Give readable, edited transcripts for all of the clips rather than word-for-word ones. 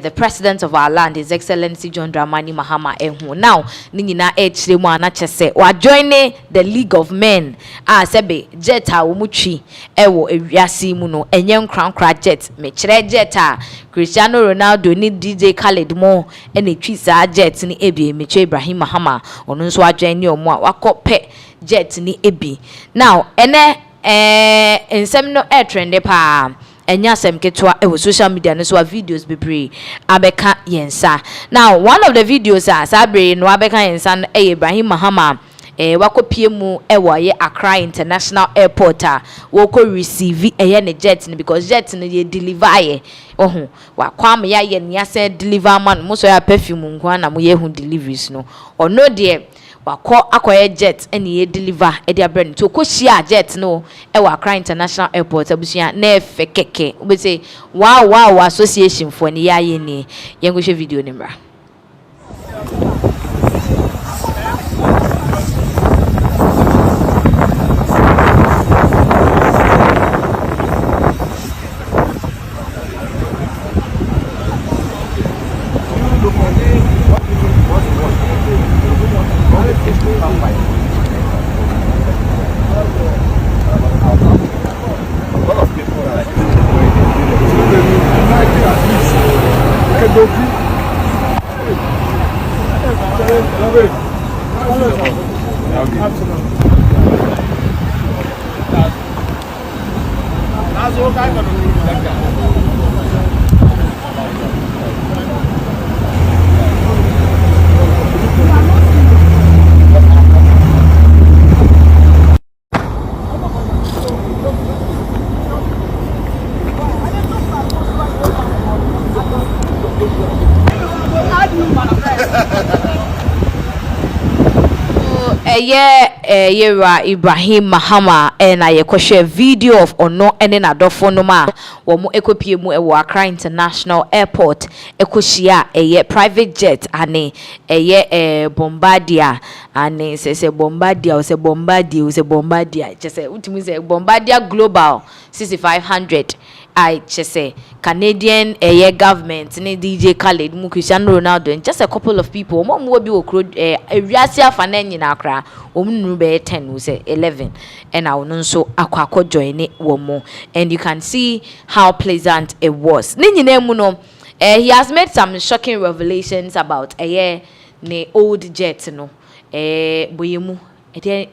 the president of our land, His Excellency John Dramani Mahama Ehu. Now, Nina H. Wana Chese, wa join the League of Men. Sebe, Jetta Umuchi, Ewo, Ewiasi Muno, Enyen Crown Cra Jet, Mechre Jetta, Cristiano Ronaldo, ni DJ Khaled Mo, Eni Chisa Jet, ni Ebi, Meche Ibrahim Mahama, Onunso join your mo, wako pe Jet ni Ebi. Now, in some no air trend pa. Enya sem ketwa e social media no so videos bebre abeka yensa. Now one of the videos asabre no abeka yensa no Ibrahim Mahama wakopie mu e wo ye Accra International Airport woko receive ne jet ni because jet no ye deliver ye ohun wakwam ya ye ne ase deliver man mo so ya perfume nko na mo ye hu deliveries no ono de wako akoye jet eni ye deliver e dia brand to koshia jet no e wa Accra International Airport abusia na efe keke we say wow association for ni ya ye ni yengo hwe video ni mra. Ibrahim Mahama and I share video of ono ene na dofo no ma wo mo ekopie mu e wo Accra International Airport ekoshia private jet ane Bombardier ane se Bombardier se Bombardier just ultimi se Bombardier Global 6500 I just say Canadian government ni DJ Khaled mu Cristiano Ronaldo and just a couple of people mo bi okro ewiasia fa na nyina akra omnu be 10 we say 11 and I will so akwa join it wo and you can see how pleasant it was ni nyina mu no he has made some shocking revelations about ne old jet no boyemu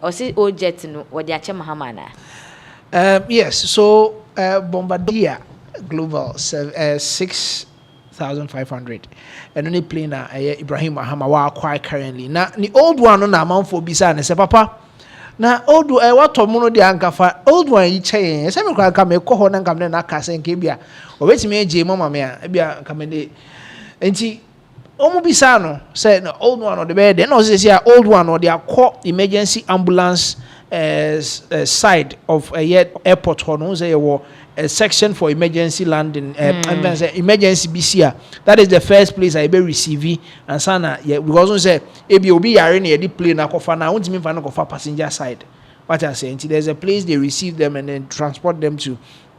o say old jet no wo dia che Mahama na yes so Bombardier Global 6,500 and only plane Ibrahim Mahama wa acquire currently na the old one no na man for bisa ne se papa na old what mono de ankafa old one yi che se me kwa ka me ko ho na nkam na ka se nke bia obetimi eje mama me a bia ka me de enti omo bisa no say no old one or the bed no say old one or their call emergency ambulance side of a airport hono say a section for emergency landing and then say emergency BCA that is the first place I be receive and sana because say ebi obi yare na the plane akofa na untimi fa na kofa passenger side what I say there's a place they receive them and then transport them to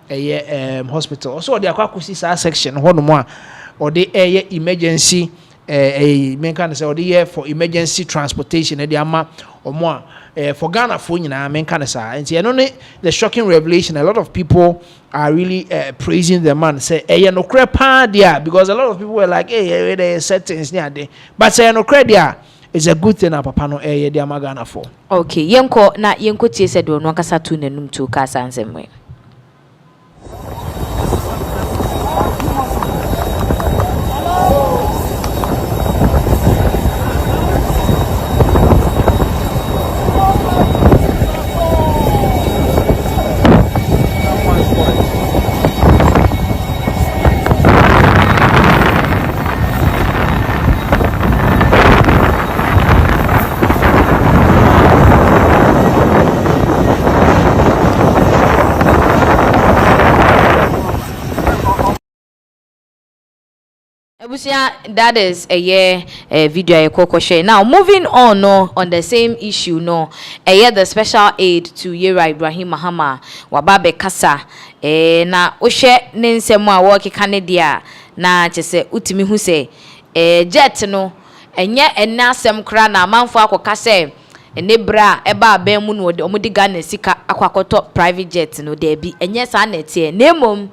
a hospital so they akwakusi section hono mo a or the emergency men can say or the for emergency transportation e dey ama omo for Ghana for nyina men can say and the shocking revelation a lot of people are really praising the man say no crepa there because a lot of people were like hey there settings near there but say no credit it's a good thing papa no dey Ghana for okay yenko tie said no kasa tu nanum tu kasa ansem that is a video I could share. Now moving on on the same issue the special aid to Ibrahim Mahama wababe kasa na oshe nensemu a work Canada na chese utimi hu se jet no enye enasem kra na amanfo akoka se enebra eba aben mu no omudi Ghana sika akwakoto private jet no de bi enye sa na tie nemom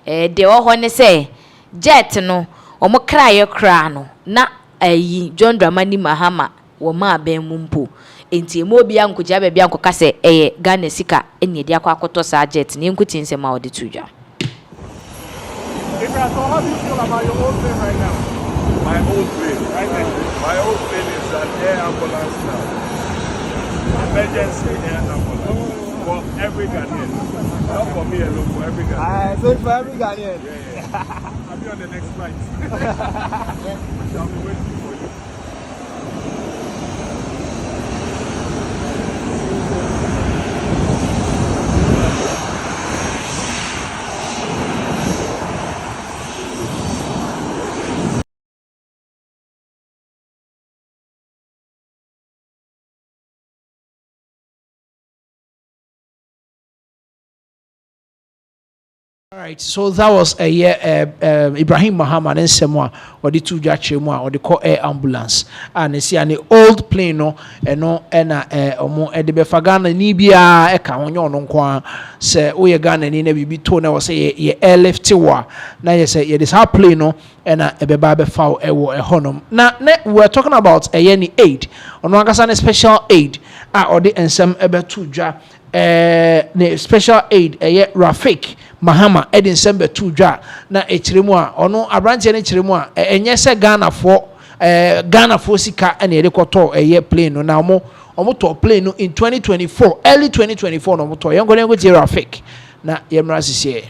de ho ne se jet no omo kraye kra no na ayi John Dramani Mahama wo ma aben mu mpo enti emo obi ankoja ba bi ankoka se Ghana sika eni de akwakoto sa jet ne nkuti nsema odi tuja. Ibrahim, so how do you feel about your old plane right now? My old plane, right there. My old plane is an air ambulance now. Emergency air ambulance for every Ghanaian. Not for me alone, for every Ghanaian. So it's for every Ghanaian. Yeah. I'll be on the next flight. I'll be waiting for you. All right, so that was a Ibrahim Mahama and Semwa or the two Jachimwa or the call air ambulance and see an old plane no and omo edebefagana nibia eka onyo no kwa se oye Ghana ni na bibi to na was ye airlift wa na ye say ye this how plane no and ebeba be foul ewo ehonom na we're talking about a any aid ono akasa special aid or the ensem ebetu dwa the special aid Rafik Mahama Edin Sembe Tuja na echiremu a ono abranche ne chiremu a enye se Ghana for sika ene rekoto plane no na omo to plane no in 2024 early 2024 no moto yengo nengo ti Rafik na yemra sisi.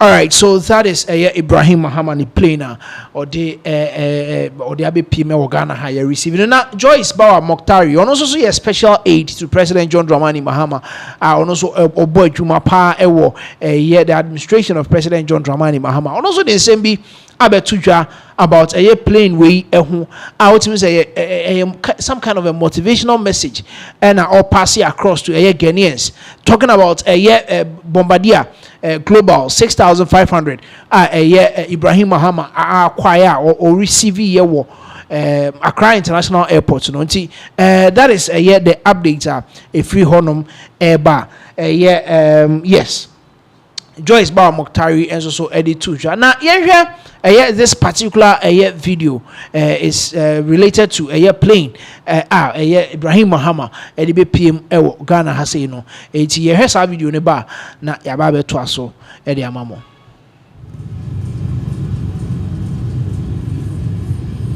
All right, so that is Ibrahim Mahama ni plane or the ABP me Ghana higher receiving. Now Joyce Bawa Mokhtari, also so a special aid to President John Dramani Mahama. Also boy Juma Pa Ewo the administration of President John Dramani Mahama. Also the same be abetuja about a plane way out means some kind of a motivational message and all passing across to Ghanaians talking about a bombardier global 6,500 Ibrahim Mahama acquire or receive Accra International Airport no that is the update if we honum bar yes Joyce Bawa Mokhtari and so edit too now this particular video is related to a plane Ibrahim Mahama PM Ghana has say no it's here video ne ba na yababe to aso amamo.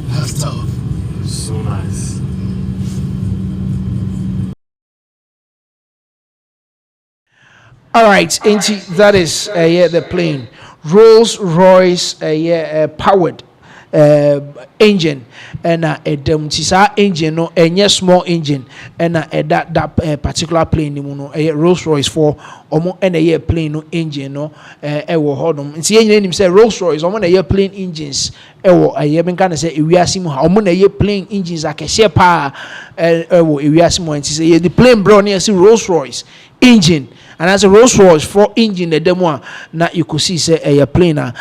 That's tough. So nice. All right, that is the plane. Rolls Royce powered engine and a engine no a small engine and that particular plane no Rolls Royce for omo and a plane no engine no wo hodom nti yen say Rolls Royce omo na plane engines wo ben kan say ewiase mu ha omo na plane engines akese pa wo ewiase mu nti say the plane bro na say Rolls Royce engine. And as a Rolls Royce for engine the demo na you could see say a plane a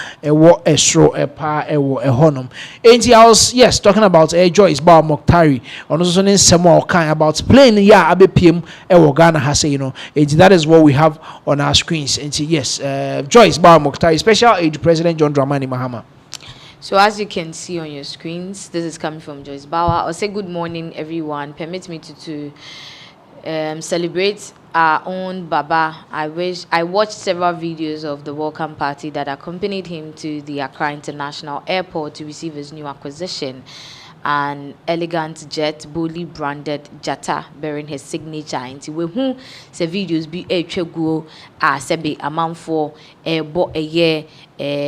straw a pa a honum. And I was talking about Joyce Bawa Mokhtari on also in some kind about plane ABPM Ghana has say that is what we have on our screens. And yes, Joyce Bawa Mokhtari, special aid President John Dramani Mahama. So as you can see on your screens, this is coming from Joyce Bawa. I'll say good morning everyone. Permit me to celebrate our own Baba. I watched several videos of the welcome party that accompanied him to the Accra International Airport to receive his new acquisition. an elegant jet boldly branded Jata bearing his signature. Inti we hu se videos bi etwaguo a sebe amanfo bo eye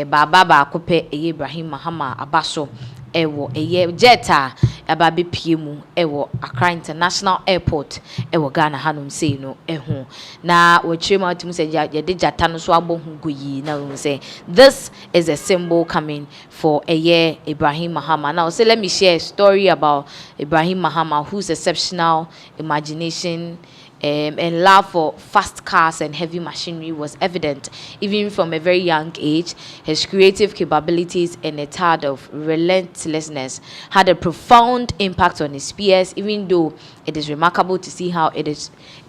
baba kope Ibrahim Mahama abaso ewo jeta ababe piemu ewo Accra International Airport ewo Ghana hanum sei no ehu na wachema atum se ye de jata no so abohu goyi na we say this is a symbol coming for Ibrahim Mahama. Now so let me share a story about Ibrahim Mahama, whose exceptional imagination and love for fast cars and heavy machinery was evident even from a very young age. His creative capabilities and a tad of relentlessness had a profound impact on his peers, even though it is remarkable to see how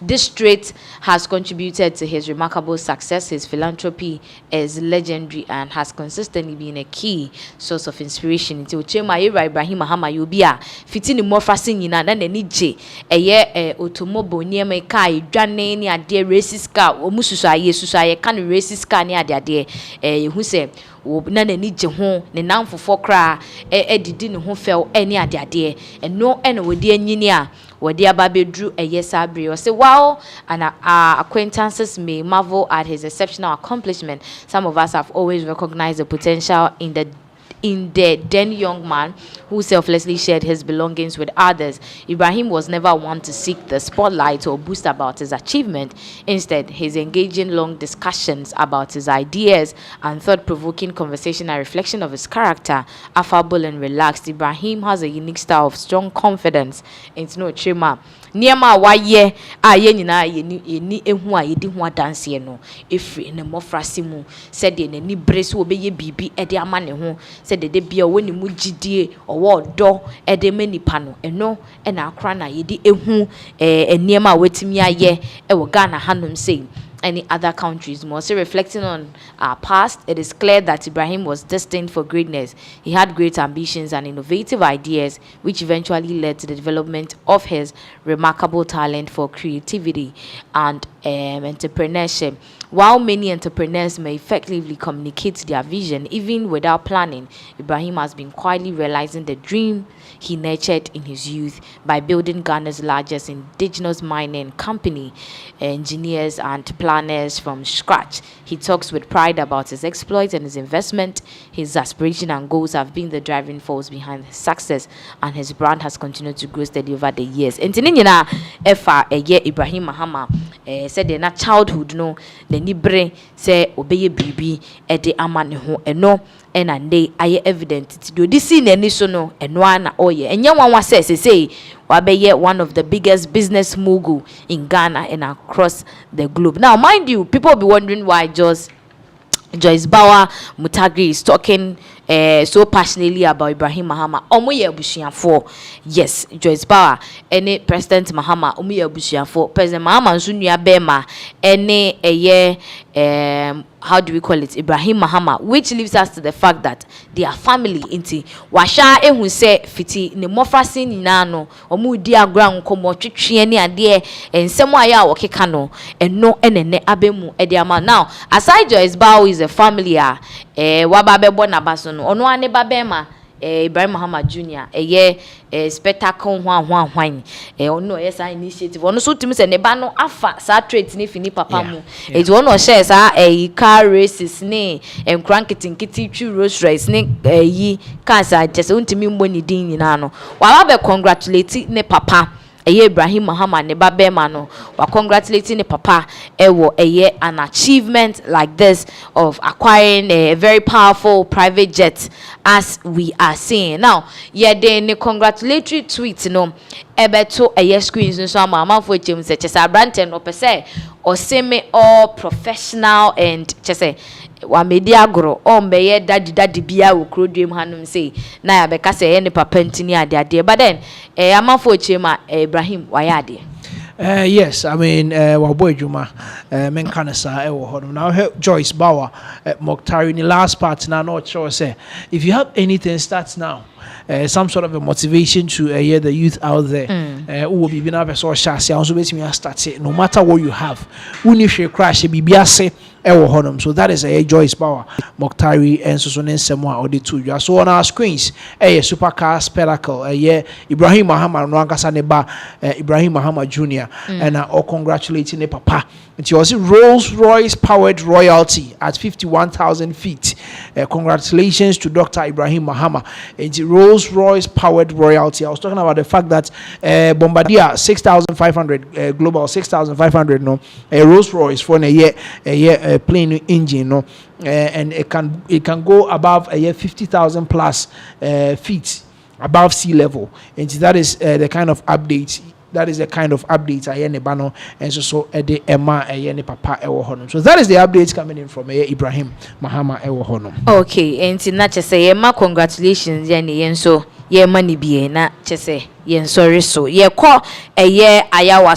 this trait has contributed to his remarkable success. His philanthropy is legendary and has consistently been a key source of inspiration. Until Chema Ibrahim Mahama Yubia fitini mofrasi nyina na nani je automobile niema kai dwane ni ade racist car omususu aye kan racist car ni ade hu se na nani je ho ne namfofo kra edidi ne ho fel ni ade eno ena wodi anyini a wodi ababedru sabre or say wow, and our acquaintances may marvel at his exceptional accomplishment. Some of us have always recognized the potential in the then young man who selflessly shared his belongings with others. Ibrahim was never one to seek the spotlight or boast about his achievement. Instead, his engaging long discussions about his ideas and thought-provoking conversation are a reflection of his character, affable and relaxed. Ibrahim has a unique style of strong confidence. It's no chima. Niema waye aye nyina yeni ehu a yedi ho adanse no efri ne mofrase mu said de nani breso obeye bibi ede ama ne ho said de bia woni mu gidie owo do ede manipa no eno na akra na yedi ehu niema a wetimi aye wo Ghana hanom sei any other countries. More so reflecting on our past, it is clear that Ibrahim was destined for greatness. He had great ambitions and innovative ideas, which eventually led to the development of his remarkable talent for creativity and entrepreneurship. While many entrepreneurs may effectively communicate their vision even without planning, Ibrahim has been quietly realizing the dream he nurtured in his youth by building Ghana's largest indigenous mining company, engineers and planners from scratch. He talks with pride about his exploits and his investment. His aspiration and goals have been the driving force behind his success, and his brand has continued to grow steadily over the years. Ntinina efa Ibrahim Mahama said na childhood no the nibre say obeye bibi ede amane ho eno ena ndey aye evident ti do this in any so no eno ana oye enye wanwa say wabeye one of the biggest business mogul in Ghana and across the globe. Now mind you, people will be wondering why Joyce Bauer Mutagri is talking so passionately about Ibrahim Mahama. Omoye abusuafo. Yes, Joyce Bauer any President Mahama omoye abusuafo. President Mahama nso nua bema any how do we call it, Ibrahim Mahama, which leads us to the fact that they are family. Inti washa ehun se fiti ne mofrase nyina no omu di agura nkomo twetwe ne ade ensemo aya wokeka no eno enene abemu ede ama. Now aside Joyce Bauer is a family waba bebo na baso no ono ane babema Ibrahim Mahama Jr. Spectacle hwan ono sa initiative ono so timi se ne ba no afa sa trait ni fini papa mu it ono share sa car races ne enkranketenkiti twi Rolls Royce ne yi car sa just untimi mbo ni din nyina no wa ba congratulate ne papa Ibrahim Mahama ne babema no wa congratulating the papa ewo an achievement like this of acquiring a very powerful private jet, as we are seeing now. The congratulatory tweet no ebeto screens so mama for chem se chesa brand no pese or semi all professional and chese wa media gro mbeye daddy bia wo krodwem hanum say na ya beka say ne papa ntini ade but then amafo chema Ibrahim wayade Yes, I mean, Waboy Juma, Menkanasa, now Joyce Bauer, Mokhtari in the last part. Now, not sure, say, if you have anything, starts now. Some sort of a motivation to hear the youth out there who will be being able to start it. No matter what you have, when you share crash, be so that is a Joyce Bauer, Mokhtari, and Semwa or the two. You are so on our screens. A supercar spectacle. Ibrahim Mahama, Nwangasaneba, Ibrahim Mahama Jr. And all congratulating the papa. It was Rolls Royce powered royalty at 51,000 feet. Congratulations to Dr. Ibrahim Mahama. It's Rolls Royce powered royalty. I was talking about the fact that Bombardier 6,500 global 6,500 Rolls Royce for a year plane engine and it can go above 50,000 plus feet above sea level, and that is the kind of update. That is the kind of updates I hear bano and so the Emma papa ewo honum. So that is the updates coming in from Ibrahim Mahama ewo honum. Okay, and na chese Emma congratulations yen so ye money be na chese yen sorry so ye call ayawa